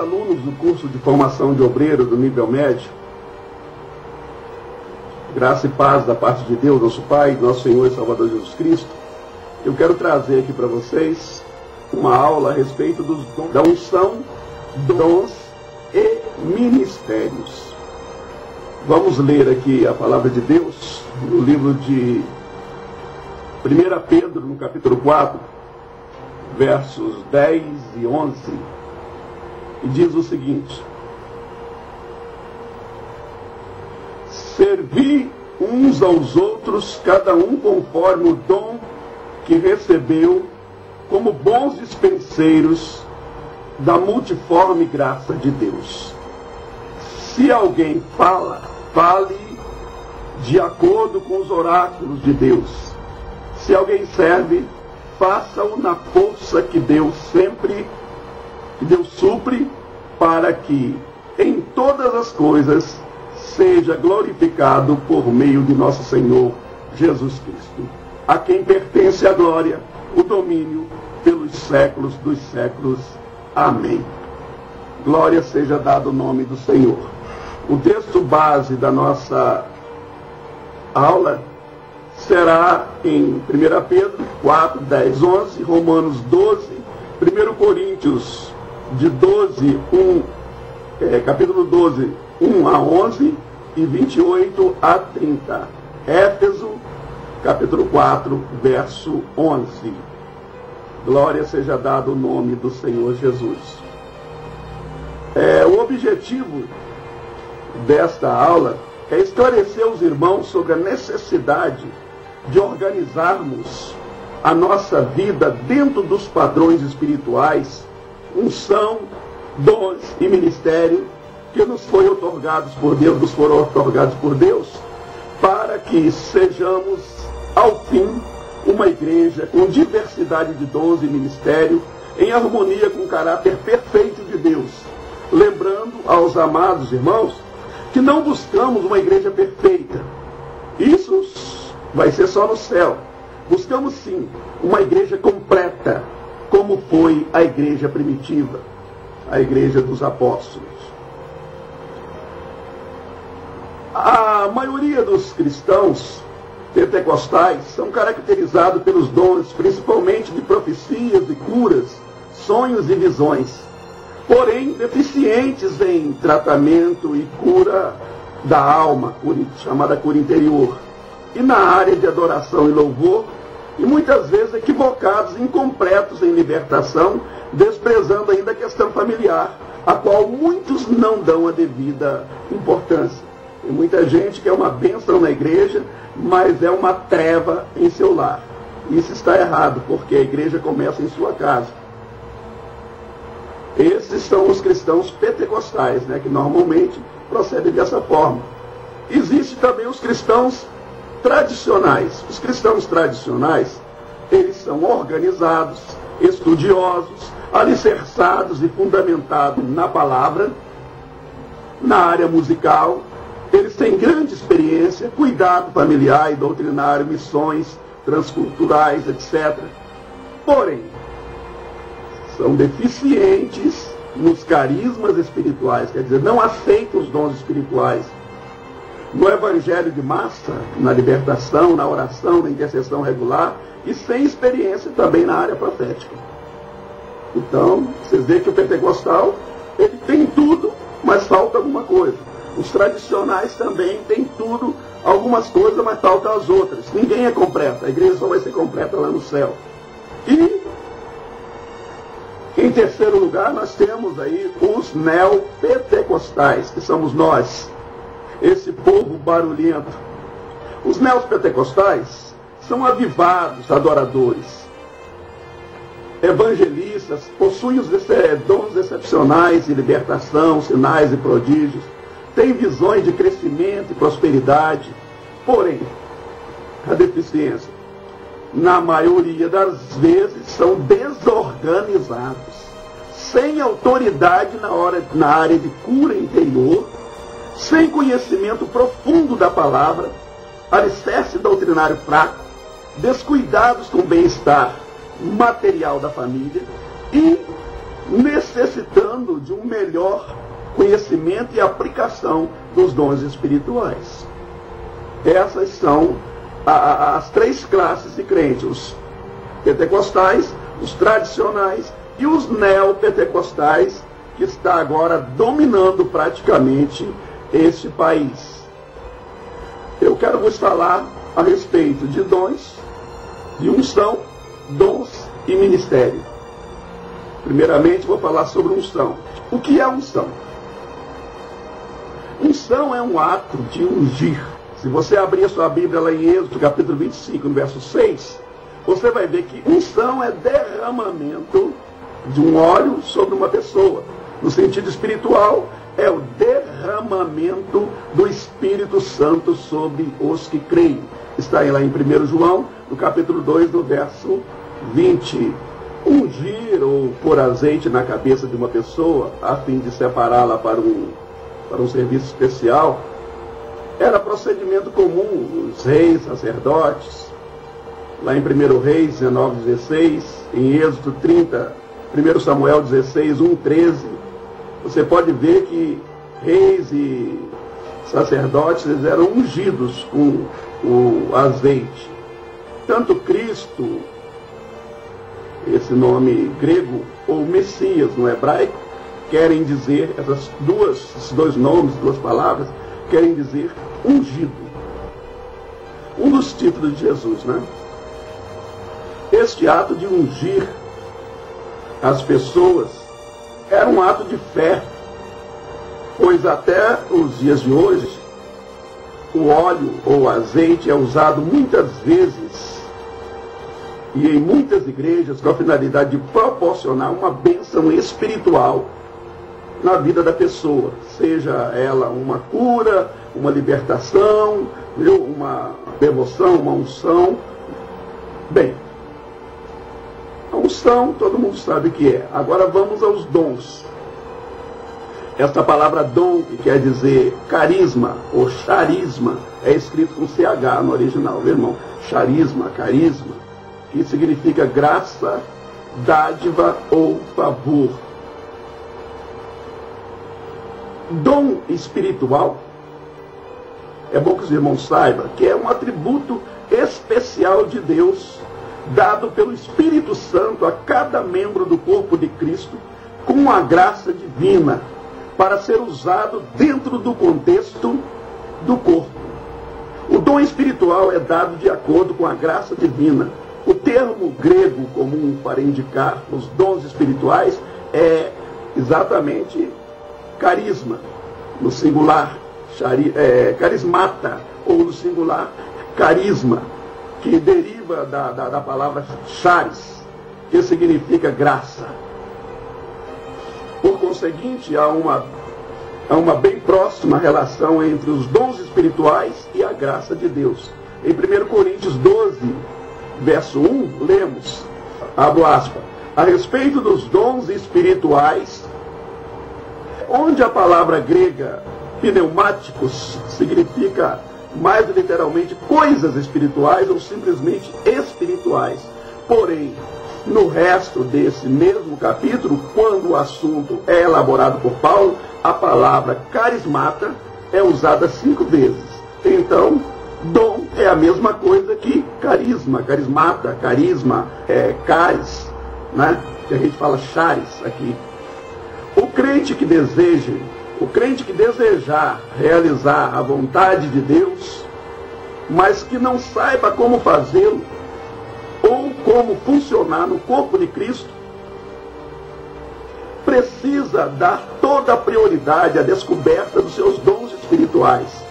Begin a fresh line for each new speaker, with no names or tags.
alunos do curso de formação de obreiro do nível médio, graça e paz da parte de Deus, nosso Pai, nosso Senhor e Salvador Jesus Cristo, eu quero trazer aqui para vocês uma aula a respeito da unção, dons e ministérios. Vamos ler aqui a palavra de Deus no livro de 1 Pedro, no capítulo 4, versos 10 e 11, e diz o seguinte: servi uns aos outros, cada um conforme o dom que recebeu, como bons dispenseiros da multiforme graça de Deus. Se alguém fala, fale de acordo com os oráculos de Deus. Se alguém serve, faça-o na força que Deus supre, para que em todas as coisas seja glorificado por meio de nosso Senhor Jesus Cristo, a quem pertence a glória, o domínio pelos séculos dos séculos. Amém. Glória seja dado o nome do Senhor. O texto base da nossa aula será em 1 Pedro 4, 10, 11, Romanos 12, 1 Coríntios de 12, capítulo 12, 1 a 11 e 28 a 30. Éfeso, capítulo 4, verso 11. Glória seja dado o nome do Senhor Jesus. O objetivo desta aula é esclarecer os irmãos sobre a necessidade de organizarmos a nossa vida dentro dos padrões espirituais, unção, dons e ministério que nos foram otorgados por Deus, para que sejamos, ao fim, uma igreja com diversidade de dons e ministério, em harmonia com o caráter perfeito de Deus. Lembrando aos amados irmãos que não buscamos uma igreja perfeita. Isso vai ser só no céu. Buscamos sim uma igreja completa, como foi a igreja primitiva, a igreja dos apóstolos. A maioria dos cristãos pentecostais são caracterizados pelos dons, principalmente de profecias e curas, sonhos e visões, porém deficientes em tratamento e cura da alma, chamada cura interior, e na área de adoração e louvor, e muitas vezes equivocados, incompletos em libertação, desprezando ainda a questão familiar, a qual muitos não dão a devida importância. Tem muita gente que é uma bênção na igreja, mas é uma treva em seu lar. Isso está errado, porque a igreja começa em sua casa. Esses são os cristãos pentecostais, que normalmente procedem dessa forma. Existem também os cristãos tradicionais. Os cristãos tradicionais, eles são organizados, estudiosos, alicerçados e fundamentados na palavra, na área musical. Eles têm grande experiência, cuidado familiar e doutrinário, missões transculturais, etc. Porém, são deficientes nos carismas espirituais, quer dizer, não aceitam os dons espirituais. No evangelho de massa, na libertação, na oração, na intercessão regular, e sem experiência também na área profética. Então, vocês veem que o pentecostal, ele tem tudo, mas falta alguma coisa. Os tradicionais também têm tudo, algumas coisas, mas faltam as outras. Ninguém é completo, a igreja só vai ser completa lá no céu. E, em terceiro lugar, nós temos aí os neopentecostais, que somos nós, esse povo barulhento. Os neopentecostais são avivados adoradores, evangelistas, possuem os dons excepcionais de libertação, sinais e prodígios, têm visões de crescimento e prosperidade. Porém, a deficiência, na maioria das vezes, são desorganizados, sem autoridade na área de cura interior, sem conhecimento profundo da palavra, alicerce doutrinário fraco, descuidados com o bem-estar material da família e necessitando de um melhor conhecimento e aplicação dos dons espirituais. Essas são as três classes de crentes: os pentecostais, os tradicionais e os neopentecostais, que está agora dominando praticamente este país. Eu quero vos falar a respeito de dons, de unção, dons e ministério. Primeiramente, vou falar sobre unção. O que é unção? Unção é um ato de ungir. Se você abrir a sua Bíblia lá em Êxodo, capítulo 25, no verso 6, você vai ver que unção é derramamento de um óleo sobre uma pessoa. No sentido espiritual, é o derramamento do Espírito Santo sobre os que creem. Está aí lá em 1 João, no capítulo 2, no verso 20. Ungir ou pôr azeite na cabeça de uma pessoa, a fim de separá-la para um serviço especial, era procedimento comum. Os reis, sacerdotes, lá em 1 Reis 19, 16, em Êxodo 30, 1 Samuel 16, 1, 13, você pode ver que reis e sacerdotes, eles eram ungidos com o azeite. Tanto Cristo, esse nome grego, ou Messias no hebraico, querem dizer, esses dois nomes, duas palavras, querem dizer ungido. Um dos títulos de Jesus, né? Este ato de ungir as pessoas era um ato de fé, pois até os dias de hoje, o óleo ou azeite é usado muitas vezes e em muitas igrejas com a finalidade de proporcionar uma bênção espiritual na vida da pessoa, seja ela uma cura, uma libertação, uma devoção, uma unção. Bem, a unção todo mundo sabe o que é. Agora vamos aos dons. Esta palavra dom, que quer dizer carisma ou charisma, é escrito com CH no original, viu, irmão? Charisma, carisma, que significa graça, dádiva ou favor. Dom espiritual, é bom que os irmãos saibam que é um atributo especial de Deus, dado pelo Espírito Santo a cada membro do corpo de Cristo, com a graça divina, para ser usado dentro do contexto do corpo. O dom espiritual é dado de acordo com a graça divina. O termo grego comum para indicar os dons espirituais é exatamente carisma, no singular, carismata, ou no singular, carisma, que deriva da palavra charis, que significa graça. Por conseguinte, há uma bem próxima relação entre os dons espirituais e a graça de Deus. Em 1 Coríntios 12, verso 1, lemos, abro aspas, a respeito dos dons espirituais, onde a palavra grega pneumáticos significa mais literalmente coisas espirituais ou simplesmente espirituais. Porém, no resto desse mesmo capítulo, quando o assunto é elaborado por Paulo, a palavra carismata é usada 5 vezes. Então, dom é a mesma coisa que carisma, carismata, carisma, caris, né? Que a gente fala charis aqui. O crente que desejar realizar a vontade de Deus, mas que não saiba como fazê-lo, ou como funcionar no corpo de Cristo, precisa dar toda a prioridade à descoberta dos seus dons espirituais.